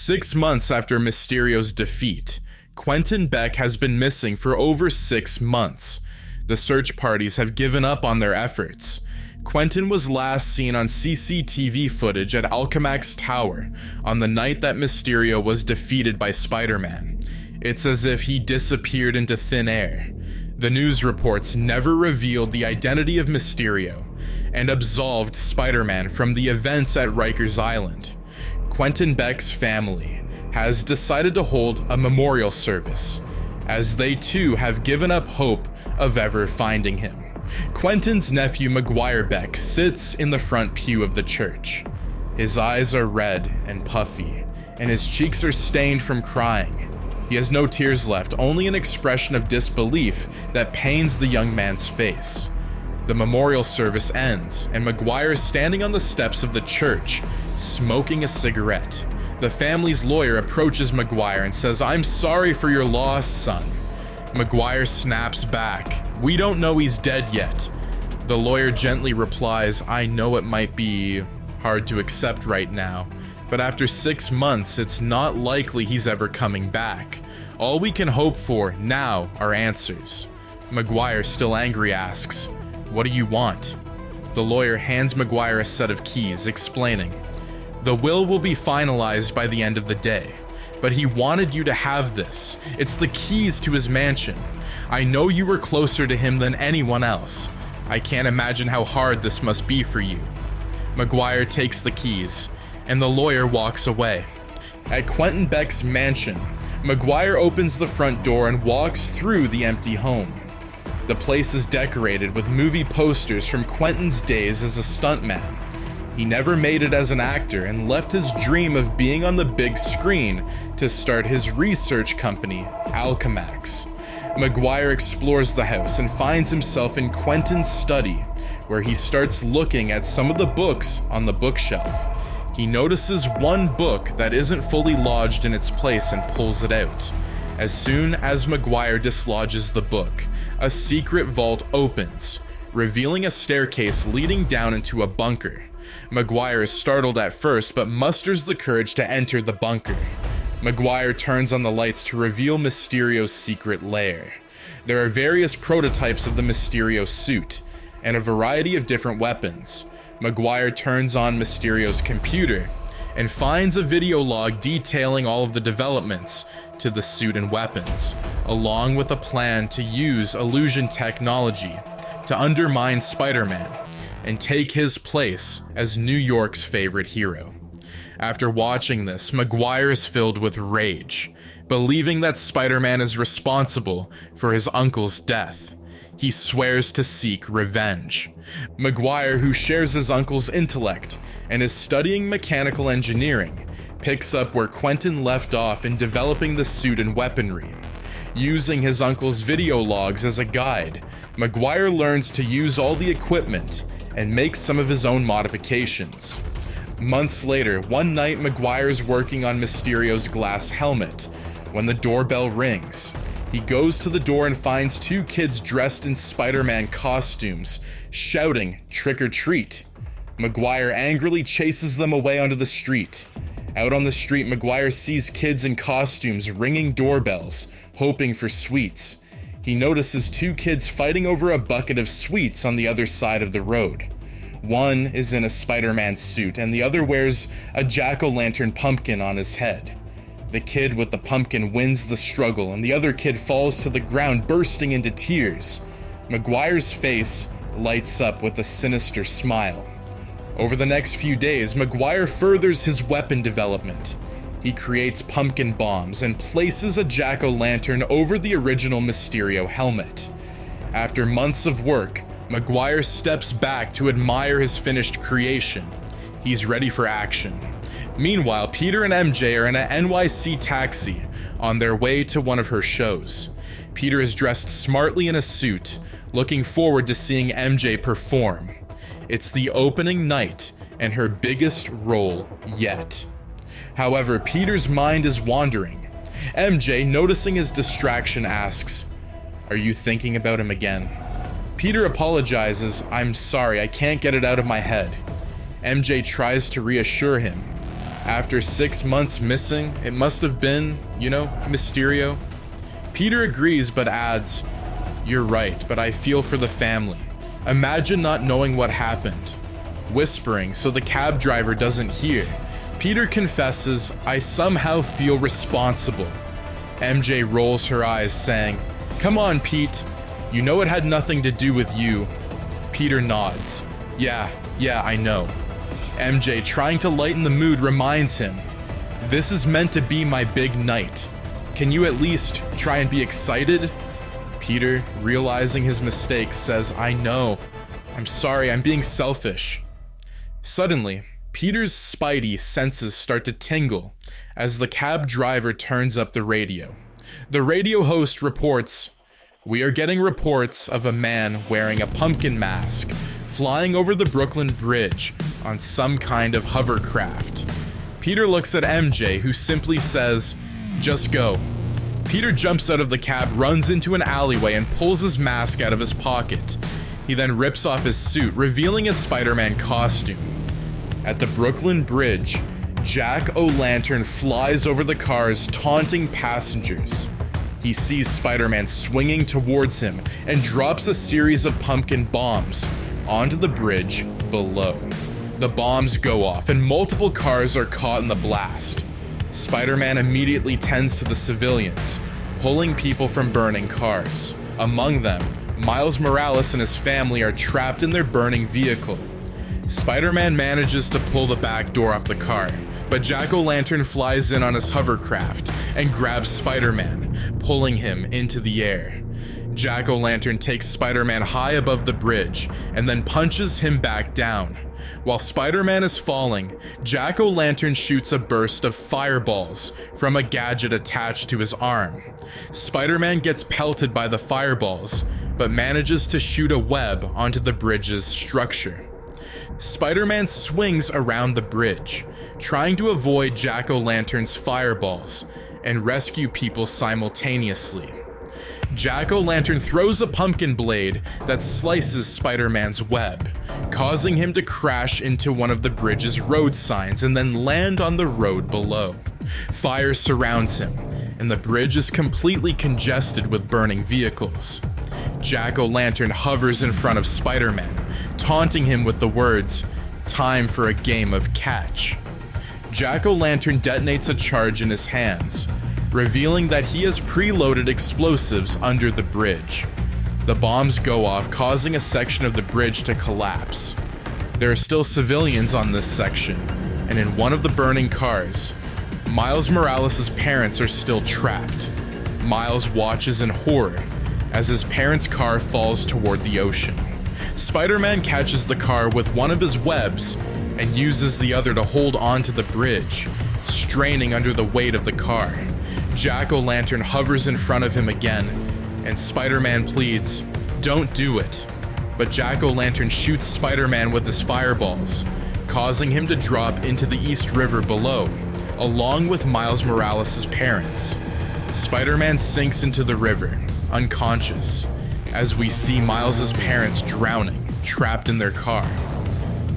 6 months after Mysterio's defeat, Quentin Beck has been missing for over 6 months. The search parties have given up on their efforts. Quentin was last seen on CCTV footage at Alchemax Tower on the night that Mysterio was defeated by Spider-Man. It's as if he disappeared into thin air. The news reports never revealed the identity of Mysterio and absolved Spider-Man from the events at Rikers Island. Quentin Beck's family has decided to hold a memorial service, as they too have given up hope of ever finding him. Quentin's nephew Maguire Beck sits in the front pew of the church. His eyes are red and puffy, and his cheeks are stained from crying. He has no tears left, only an expression of disbelief that pains the young man's face. The memorial service ends, and Maguire is standing on the steps of the church, smoking a cigarette. The family's lawyer approaches Maguire and says, "I'm sorry for your loss, son." Maguire snaps back, "We don't know he's dead yet." The lawyer gently replies, "I know it might be hard to accept right now, but after 6 months, it's not likely he's ever coming back. All we can hope for now are answers." Maguire, still angry, asks, "What do you want?" The lawyer hands Maguire a set of keys, explaining, "The will be finalized by the end of the day, but he wanted you to have this. It's the keys to his mansion. I know you were closer to him than anyone else. I can't imagine how hard this must be for you." Maguire takes the keys, and the lawyer walks away. At Quentin Beck's mansion, Maguire opens the front door and walks through the empty home. The place is decorated with movie posters from Quentin's days as a stuntman. He never made it as an actor and left his dream of being on the big screen to start his research company, Alchemax. Maguire explores the house and finds himself in Quentin's study, where he starts looking at some of the books on the bookshelf. He notices one book that isn't fully lodged in its place and pulls it out. As soon as Maguire dislodges the book, a secret vault opens, revealing a staircase leading down into a bunker. Maguire is startled at first, but musters the courage to enter the bunker. Maguire turns on the lights to reveal Mysterio's secret lair. There are various prototypes of the Mysterio suit, and a variety of different weapons. Maguire turns on Mysterio's computer, and finds a video log detailing all of the developments to the suit and weapons, along with a plan to use illusion technology to undermine Spider-Man and take his place as New York's favorite hero. After watching this, Maguire is filled with rage, believing that Spider-Man is responsible for his uncle's death. He swears to seek revenge. Maguire, who shares his uncle's intellect and is studying mechanical engineering, picks up where Quentin left off in developing the suit and weaponry. Using his uncle's video logs as a guide, Maguire learns to use all the equipment and makes some of his own modifications. Months later, one night Maguire is working on Mysterio's glass helmet when the doorbell rings. He goes to the door and finds 2 kids dressed in Spider-Man costumes, shouting, "Trick or treat." Maguire angrily chases them away onto the street. Out on the street, Maguire sees kids in costumes ringing doorbells, hoping for sweets. He notices 2 kids fighting over a bucket of sweets on the other side of the road. One is in a Spider-Man suit, and the other wears a jack-o'-lantern pumpkin on his head. The kid with the pumpkin wins the struggle, and the other kid falls to the ground, bursting into tears. Maguire's face lights up with a sinister smile. Over the next few days, Maguire furthers his weapon development. He creates pumpkin bombs and places a jack-o'-lantern over the original Mysterio helmet. After months of work, Maguire steps back to admire his finished creation. He's ready for action. Meanwhile, Peter and MJ are in an NYC taxi on their way to one of her shows. Peter is dressed smartly in a suit, looking forward to seeing MJ perform. It's the opening night and her biggest role yet. However, Peter's mind is wandering. MJ, noticing his distraction, asks, "Are you thinking about him again?" Peter apologizes, "I'm sorry, I can't get it out of my head." MJ tries to reassure him, After 6 months missing, it must have been, Mysterio. Peter agrees but adds, "You're right, but I feel for the family. Imagine not knowing what happened." Whispering so the cab driver doesn't hear, Peter confesses, "I somehow feel responsible." MJ rolls her eyes, saying, "Come on, Pete. You know it had nothing to do with you." Peter nods. Yeah, I know." MJ, trying to lighten the mood, reminds him, "This is meant to be my big night. Can you at least try and be excited?" Peter, realizing his mistake, says, "I know. I'm sorry, I'm being selfish." Suddenly, Peter's spidey senses start to tingle as the cab driver turns up the radio. The radio host reports, "We are getting reports of a man wearing a pumpkin mask flying over the Brooklyn Bridge on some kind of hovercraft." Peter looks at MJ, who simply says, "Just go." Peter jumps out of the cab, runs into an alleyway, and pulls his mask out of his pocket. He then rips off his suit, revealing his Spider-Man costume. At the Brooklyn Bridge, Jack-O-Lantern flies over the cars, taunting passengers. He sees Spider-Man swinging towards him and drops a series of pumpkin bombs onto the bridge below. The bombs go off and multiple cars are caught in the blast. Spider-Man immediately tends to the civilians, pulling people from burning cars. Among them, Miles Morales and his family are trapped in their burning vehicle. Spider-Man manages to pull the back door off the car, but Jack-O-Lantern flies in on his hovercraft and grabs Spider-Man, pulling him into the air. Jack-O-Lantern takes Spider-Man high above the bridge and then punches him back down. While Spider-Man is falling, Jack-O-Lantern shoots a burst of fireballs from a gadget attached to his arm. Spider-Man gets pelted by the fireballs, but manages to shoot a web onto the bridge's structure. Spider-Man swings around the bridge, trying to avoid Jack-O-Lantern's fireballs and rescue people simultaneously. Jack-O-Lantern throws a pumpkin blade that slices Spider-Man's web, causing him to crash into one of the bridge's road signs and then land on the road below. Fire surrounds him, and the bridge is completely congested with burning vehicles. Jack-O-Lantern hovers in front of Spider-Man, taunting him with the words, "Time for a game of catch." Jack-O-Lantern detonates a charge in his hands, revealing that he has preloaded explosives under the bridge. The bombs go off, causing a section of the bridge to collapse. There are still civilians on this section, and in one of the burning cars, Miles Morales' parents are still trapped. Miles watches in horror as his parents' car falls toward the ocean. Spider-Man catches the car with one of his webs and uses the other to hold onto the bridge, straining under the weight of the car. Jack-O-Lantern hovers in front of him again, and Spider-Man pleads, "Don't do it." But Jack-O-Lantern shoots Spider-Man with his fireballs, causing him to drop into the East River below, along with Miles Morales' parents. Spider-Man sinks into the river, unconscious, as we see Miles' parents drowning, trapped in their car.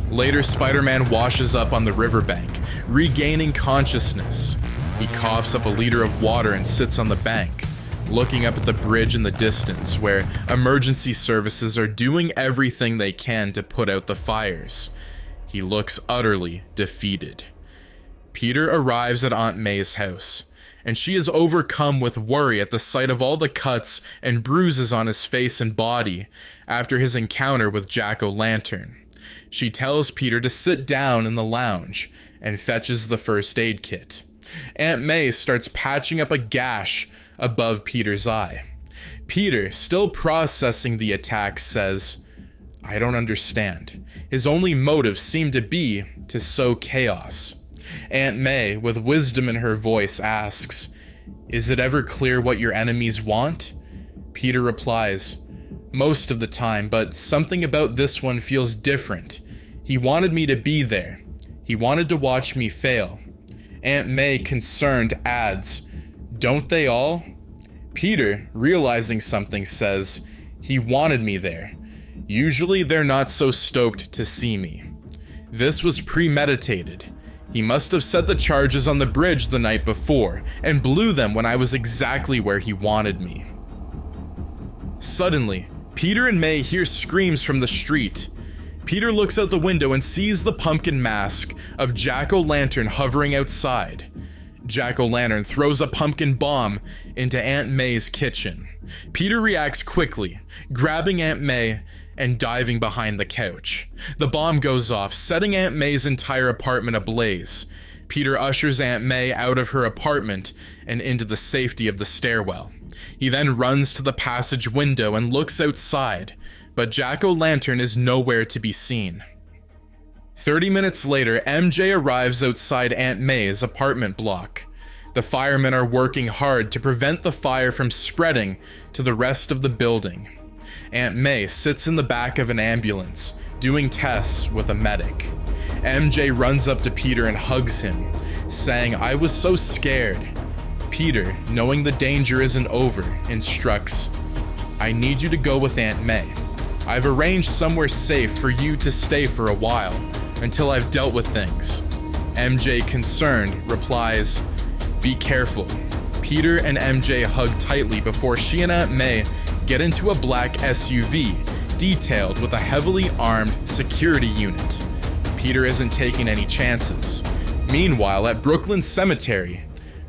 Later, Spider-Man washes up on the riverbank, regaining consciousness. He coughs up a liter of water and sits on the bank, looking up at the bridge in the distance where emergency services are doing everything they can to put out the fires. He looks utterly defeated. Peter arrives at Aunt May's house, and she is overcome with worry at the sight of all the cuts and bruises on his face and body after his encounter with Jack-O-Lantern. She tells Peter to sit down in the lounge and fetches the first aid kit. Aunt May starts patching up a gash above Peter's eye. Peter, still processing the attack, says, "I don't understand. His only motive seemed to be to sow chaos." Aunt May, with wisdom in her voice, asks, "Is it ever clear what your enemies want?" Peter replies, "Most of the time, but something about this one feels different. He wanted me to be there. He wanted to watch me fail." Aunt May, concerned, adds, "Don't they all?" Peter, realizing something, says, "He wanted me there. Usually they're not so stoked to see me." This was premeditated. He must have set the charges on the bridge the night before and blew them when I was exactly where he wanted me. Suddenly, Peter and May hear screams from the street. Peter looks out the window and sees the pumpkin mask of Jack-o'-lantern hovering outside. Jack-o'-lantern throws a pumpkin bomb into Aunt May's kitchen. Peter reacts quickly, grabbing Aunt May and diving behind the couch. The bomb goes off, setting Aunt May's entire apartment ablaze. Peter ushers Aunt May out of her apartment and into the safety of the stairwell. He then runs to the passage window and looks outside, but Jack-o'-lantern is nowhere to be seen. 30 minutes later, MJ arrives outside Aunt May's apartment block. The firemen are working hard to prevent the fire from spreading to the rest of the building. Aunt May sits in the back of an ambulance, doing tests with a medic. MJ runs up to Peter and hugs him, saying, "I was so scared." Peter, knowing the danger isn't over, instructs, "I need you to go with Aunt May. I've arranged somewhere safe for you to stay for a while, until I've dealt with things." MJ, concerned, replies, "Be careful." Peter and MJ hug tightly before she and Aunt May get into a black SUV detailed with a heavily armed security unit. Peter isn't taking any chances. Meanwhile, at Brooklyn Cemetery,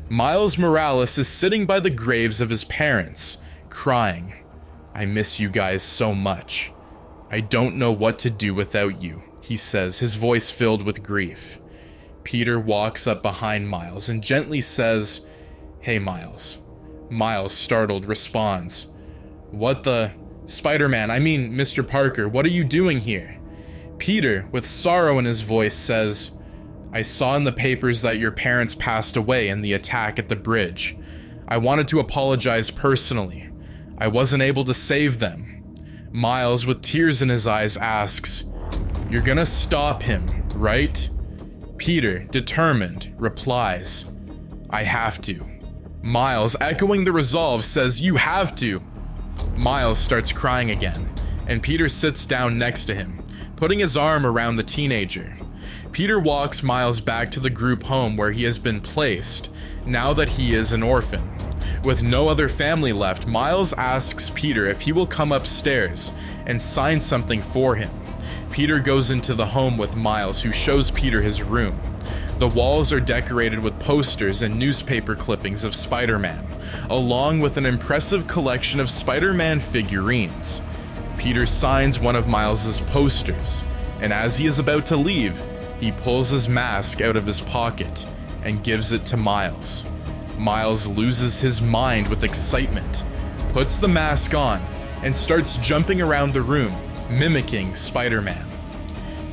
Miles Morales is sitting by the graves of his parents, crying. "I miss you guys so much. I don't know what to do without you," he says, his voice filled with grief. Peter walks up behind Miles and gently says, "Hey, Miles." Miles, startled, responds, "What the... Spider-Man, I mean, Mr. Parker, what are you doing here?" Peter, with sorrow in his voice, says, "I saw in the papers that your parents passed away in the attack at the bridge. I wanted to apologize personally. I wasn't able to save them." Miles, with tears in his eyes, asks, "You're gonna stop him, right?" Peter, determined, replies, "I have to." Miles, echoing the resolve, says, "You have to." Miles starts crying again, and Peter sits down next to him, putting his arm around the teenager. Peter walks Miles back to the group home where he has been placed, now that he is an orphan. With no other family left, Miles asks Peter if he will come upstairs and sign something for him. Peter goes into the home with Miles, who shows Peter his room. The walls are decorated with posters and newspaper clippings of Spider-Man, along with an impressive collection of Spider-Man figurines. Peter signs one of Miles's posters, and as he is about to leave, he pulls his mask out of his pocket and gives it to Miles. Miles loses his mind with excitement, puts the mask on, and starts jumping around the room, mimicking Spider-Man.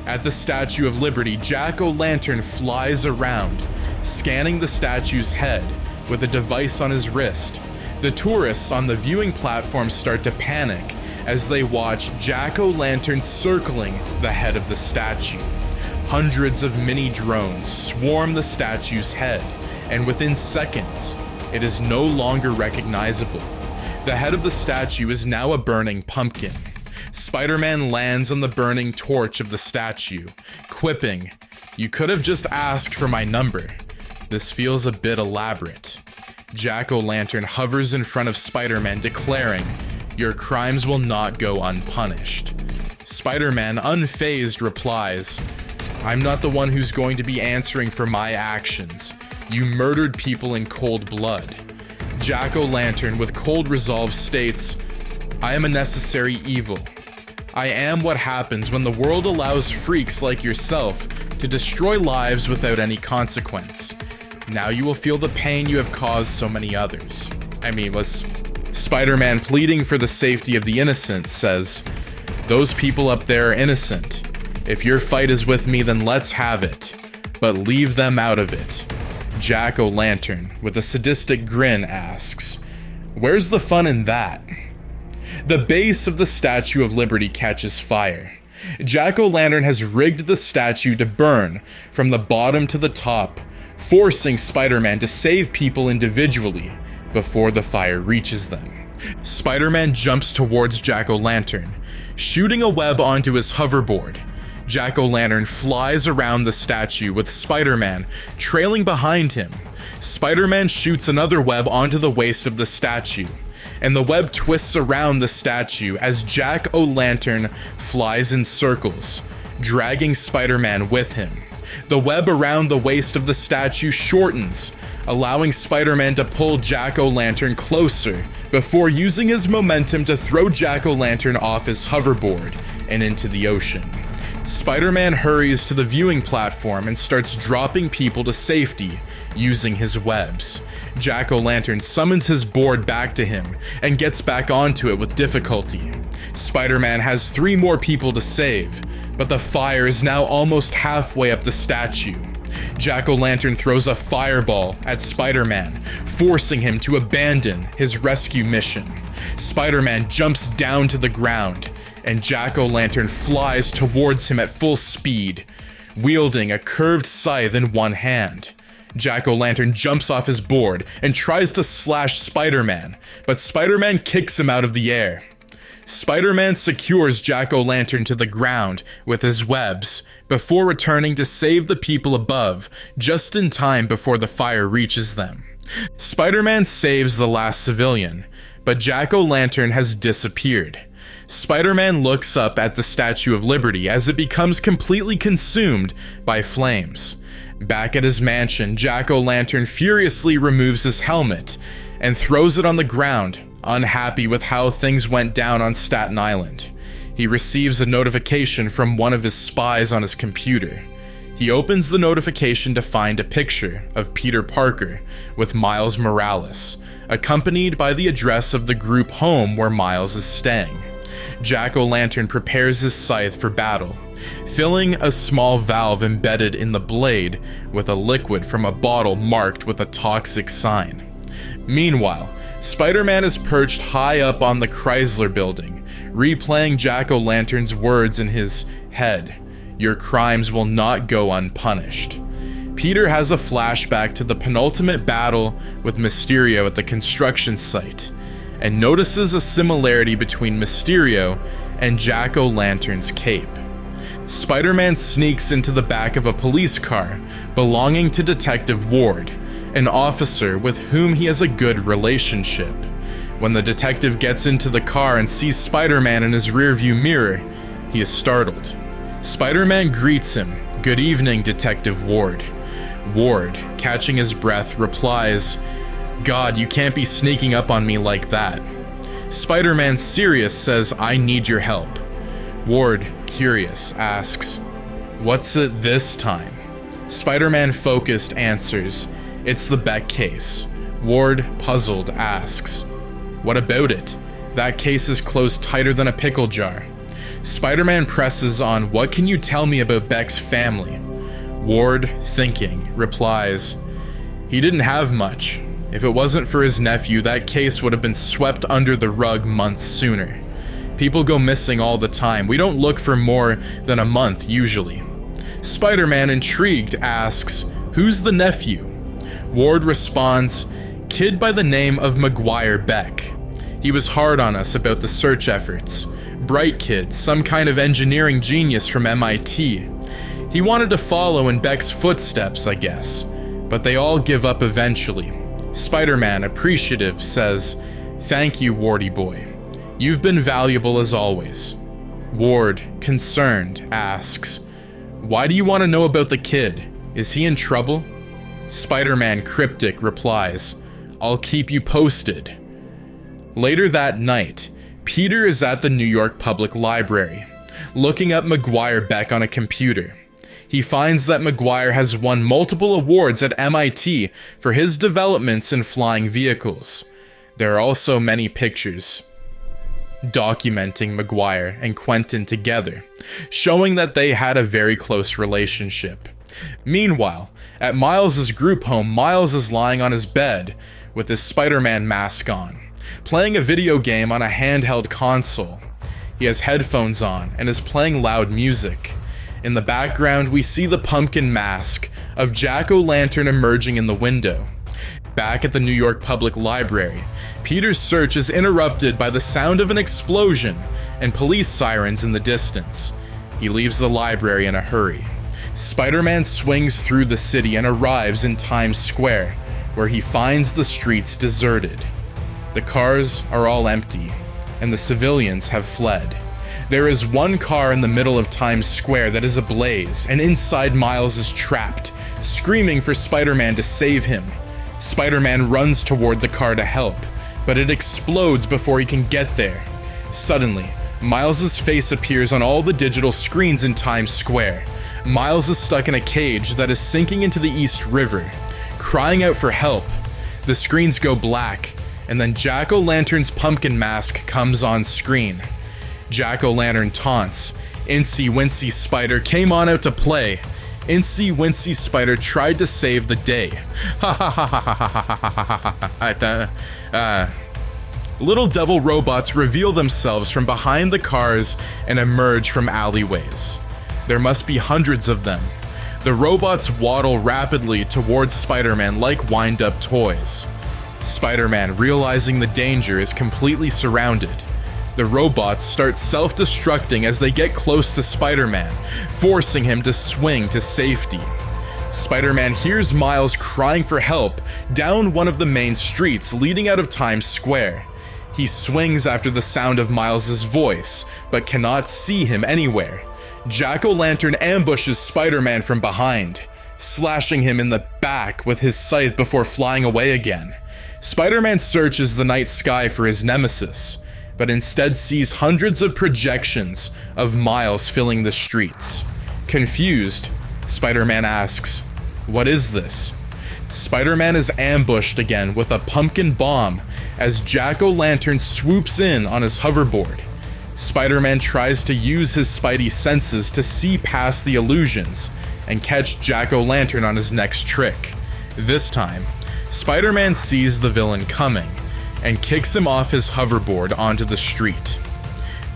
At the Statue of Liberty, Jack-o'-lantern flies around, scanning the statue's head with a device on his wrist. The tourists on the viewing platform start to panic as they watch Jack-o'-lantern circling the head of the statue. Hundreds of mini drones swarm the statue's head, and within seconds, it is no longer recognizable. The head of the statue is now a burning pumpkin. Spider-Man lands on the burning torch of the statue, quipping, "You could have just asked for my number. This feels a bit elaborate." Jack-o'-lantern hovers in front of Spider-Man, declaring, "Your crimes will not go unpunished." Spider-Man, unfazed, replies, "I'm not the one who's going to be answering for my actions. You murdered people in cold blood." Jack-o'-lantern, with cold resolve, states, "I am a necessary evil. I am what happens when the world allows freaks like yourself to destroy lives without any consequence. Now you will feel the pain you have caused so many others." Spider-Man, pleading for the safety of the innocent, says, "Those people up there are innocent. If your fight is with me, then let's have it. But leave them out of it." Jack-o'-lantern, with a sadistic grin, asks, "Where's the fun in that?" The base of the Statue of Liberty catches fire. Jack-o'-lantern has rigged the statue to burn from the bottom to the top, forcing Spider-Man to save people individually before the fire reaches them. Spider-Man jumps towards Jack-o'-lantern, shooting a web onto his hoverboard. Jack-o'-lantern flies around the statue with Spider-Man trailing behind him. Spider-Man shoots another web onto the waist of the statue, and the web twists around the statue as Jack-o'-lantern flies in circles, dragging Spider-Man with him. The web around the waist of the statue shortens, allowing Spider-Man to pull Jack-o'-lantern closer before using his momentum to throw Jack-o'-lantern off his hoverboard and into the ocean. Spider-Man hurries to the viewing platform and starts dropping people to safety using his webs. Jack-o'-lantern summons his board back to him and gets back onto it with difficulty. Spider-Man has 3 more people to save, but the fire is now almost halfway up the statue. Jack-o'-lantern throws a fireball at Spider-Man, forcing him to abandon his rescue mission. Spider-Man jumps down to the ground, and Jack-o'-lantern flies towards him at full speed, wielding a curved scythe in one hand. Jack-o'-lantern jumps off his board and tries to slash Spider-Man, but Spider-Man kicks him out of the air. Spider-Man secures Jack-o'-lantern to the ground with his webs before returning to save the people above just in time before the fire reaches them. Spider-Man saves the last civilian, but Jack-o'-lantern has disappeared. Spider-Man looks up at the Statue of Liberty as it becomes completely consumed by flames. Back at his mansion, Jack-o'-lantern furiously removes his helmet and throws it on the ground, unhappy with how things went down on Staten Island. He receives a notification from one of his spies on his computer. He opens the notification to find a picture of Peter Parker with Miles Morales, accompanied by the address of the group home where Miles is staying. Jack-o'-lantern prepares his scythe for battle, filling a small valve embedded in the blade with a liquid from a bottle marked with a toxic sign. Meanwhile, Spider-Man is perched high up on the Chrysler building, replaying Jack-o'-lantern's words in his head. "Your crimes will not go unpunished." Peter has a flashback to the penultimate battle with Mysterio at the construction site, and notices a similarity between Mysterio and Jack-o'-lantern's cape. Spider-Man sneaks into the back of a police car belonging to Detective Ward, an officer with whom he has a good relationship. When the detective gets into the car and sees Spider-Man in his rearview mirror, he is startled. Spider-Man greets him, "Good evening, Detective Ward." Ward, catching his breath, replies, "God, you can't be sneaking up on me like that." Spider-Man, serious, says, "I need your help." Ward, curious, asks, "What's it this time?" Spider-Man, focused, answers, "It's the Beck case." Ward, puzzled, asks, "What about it? That case is closed tighter than a pickle jar." Spider-Man presses on, "What can you tell me about Beck's family?" Ward, thinking, replies, "He didn't have much. If it wasn't for his nephew, that case would have been swept under the rug months sooner. People go missing all the time. We don't look for more than a month, usually." Spider-Man, intrigued, asks, "Who's the nephew?" Ward responds, "Kid by the name of Maguire Beck. He was hard on us about the search efforts. Bright kid, some kind of engineering genius from MIT. He wanted to follow in Beck's footsteps, I guess, but they all give up eventually." Spider-Man, appreciative, says, "Thank you, Wardy boy. You've been valuable as always." Ward, concerned, asks, "Why do you want to know about the kid? Is he in trouble?" Spider-Man, cryptic, replies, "I'll keep you posted." Later that night, Peter is at the New York Public Library, looking up Maguire Beck on a computer. He finds that Maguire has won multiple awards at MIT for his developments in flying vehicles. There are also many pictures documenting Maguire and Quentin together, showing that they had a very close relationship. Meanwhile, at Miles's group home, Miles is lying on his bed with his Spider-Man mask on, playing a video game on a handheld console. He has headphones on and is playing loud music. In the background, we see the pumpkin mask of Jack-o'-lantern emerging in the window. Back at the New York Public Library, Peter's search is interrupted by the sound of an explosion and police sirens in the distance. He leaves the library in a hurry. Spider-Man swings through the city and arrives in Times Square, where he finds the streets deserted. The cars are all empty, and the civilians have fled. There is one car in the middle of Times Square that is ablaze, and inside Miles is trapped, screaming for Spider-Man to save him. Spider-Man runs toward the car to help, but it explodes before he can get there. Suddenly, Miles' face appears on all the digital screens in Times Square. Miles is stuck in a cage that is sinking into the East River, crying out for help. The screens go black, and then Jack-o'-lantern's pumpkin mask comes on screen. Jack-o'-lantern taunts, "Incy Wincy Spider came on out to play. Incy Wincy Spider tried to save the day." Little devil robots reveal themselves from behind the cars and emerge from alleyways. There must be hundreds of them. The robots waddle rapidly towards Spider-Man like wind-up toys. Spider-Man, realizing the danger, is completely surrounded. The robots start self-destructing as they get close to Spider-Man, forcing him to swing to safety. Spider-Man hears Miles crying for help down one of the main streets leading out of Times Square. He swings after the sound of Miles' voice, but cannot see him anywhere. Jack-o'-lantern ambushes Spider-Man from behind, slashing him in the back with his scythe before flying away again. Spider-Man searches the night sky for his nemesis, but instead sees hundreds of projections of Miles filling the streets. Confused, Spider-Man asks, "What is this?" Spider-Man is ambushed again with a pumpkin bomb as Jack-o'-lantern swoops in on his hoverboard. Spider-Man tries to use his spidey senses to see past the illusions and catch Jack-o'-lantern on his next trick. This time, Spider-Man sees the villain coming and kicks him off his hoverboard onto the street.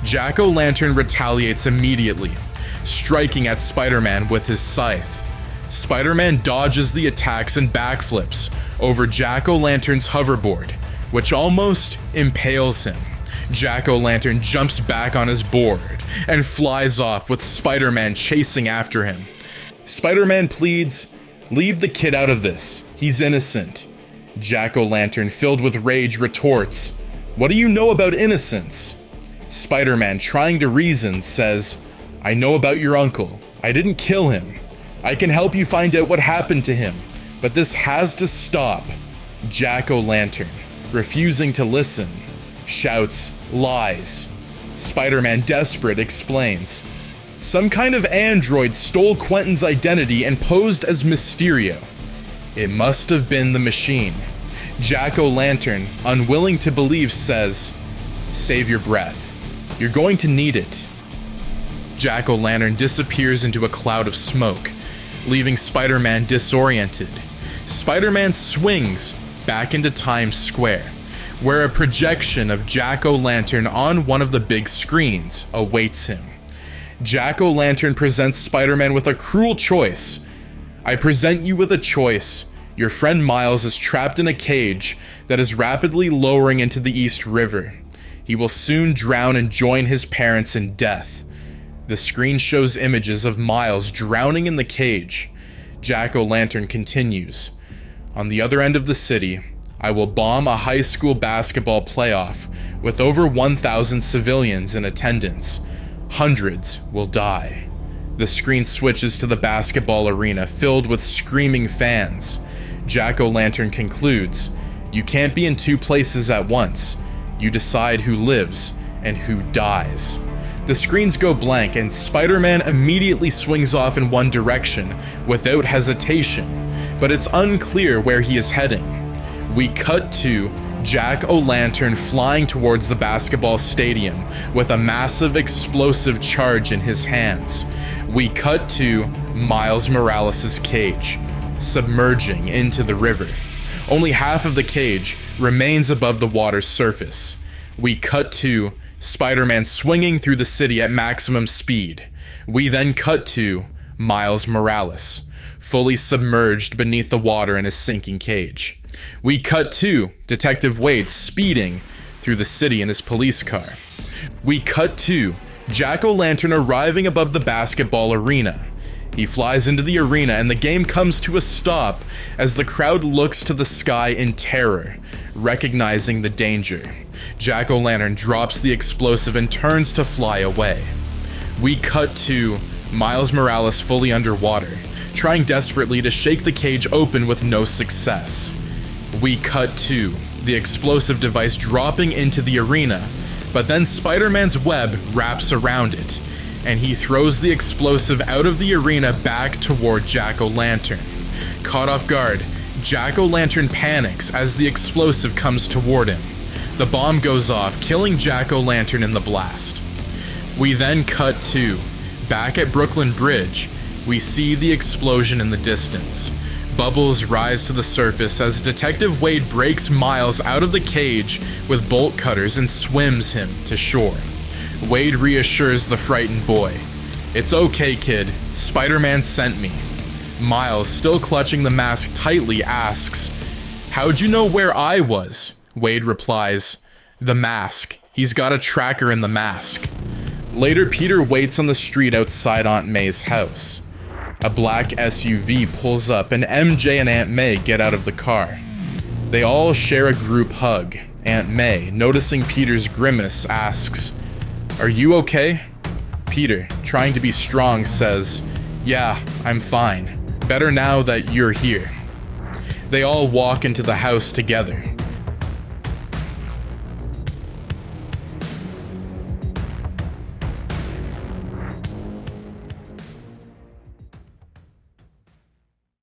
Jack-o'-lantern retaliates immediately, striking at Spider-Man with his scythe. Spider-Man dodges the attacks and backflips over Jack-o'-lantern's hoverboard, which almost impales him. Jack-o'-lantern jumps back on his board and flies off with Spider-Man chasing after him. Spider-Man pleads, "Leave the kid out of this. He's innocent." Jack-o'-lantern, filled with rage, retorts, "What do you know about innocence?" Spider-Man, trying to reason, says, "I know about your uncle. I didn't kill him. I can help you find out what happened to him, but this has to stop." Jack-o'-lantern, refusing to listen, shouts, "Lies." Spider-Man, desperate, explains, "Some kind of android stole Quentin's identity and posed as Mysterio. It must have been the machine." Jack-o'-lantern, unwilling to believe, says, "Save your breath. You're going to need it." Jack-o'-lantern disappears into a cloud of smoke, leaving Spider-Man disoriented. Spider-Man swings back into Times Square, where a projection of Jack-o'-lantern on one of the big screens awaits him. Jack-o'-lantern presents Spider-Man with a cruel choice. "I present you with a choice. Your friend Miles is trapped in a cage that is rapidly lowering into the East River. He will soon drown and join his parents in death." The screen shows images of Miles drowning in the cage. Jack-o'-lantern continues, "On the other end of the city, I will bomb a high school basketball playoff with over 1,000 civilians in attendance. Hundreds will die." The screen switches to the basketball arena filled with screaming fans. Jack-o'-lantern concludes, "You can't be in two places at once. You decide who lives and who dies." The screens go blank and Spider-Man immediately swings off in one direction without hesitation, but it's unclear where he is heading. We cut to Jack-o'-lantern flying towards the basketball stadium with a massive explosive charge in his hands. We cut to Miles Morales' cage, submerging into the river. Only half of the cage remains above the water's surface. We cut to Spider-Man swinging through the city at maximum speed. We then cut to Miles Morales, fully submerged beneath the water in his sinking cage. We cut to Detective Wade speeding through the city in his police car. We cut to Jack-o'-lantern arriving above the basketball arena. He flies into the arena and the game comes to a stop as the crowd looks to the sky in terror, recognizing the danger. Jack-o'-lantern drops the explosive and turns to fly away. We cut to Miles Morales fully underwater, trying desperately to shake the cage open with no success. We cut to the explosive device dropping into the arena, but then Spider-Man's web wraps around it, and he throws the explosive out of the arena back toward Jack-o'-lantern. Caught off guard, Jack-o'-lantern panics as the explosive comes toward him. The bomb goes off, killing Jack-o'-lantern in the blast. We then cut to back at Brooklyn Bridge. We see the explosion in the distance. Bubbles rise to the surface as Detective Wade breaks Miles out of the cage with bolt cutters and swims him to shore. Wade reassures the frightened boy. "It's okay, kid. Spider-Man sent me." Miles, still clutching the mask tightly, asks, "How'd you know where I was?" Wade replies, "The mask. He's got a tracker in the mask." Later, Peter waits on the street outside Aunt May's house. A black SUV pulls up and MJ and Aunt May get out of the car. They all share a group hug. Aunt May, noticing Peter's grimace, asks, "Are you okay?" Peter, trying to be strong, says, "Yeah, I'm fine. Better now that you're here." They all walk into the house together.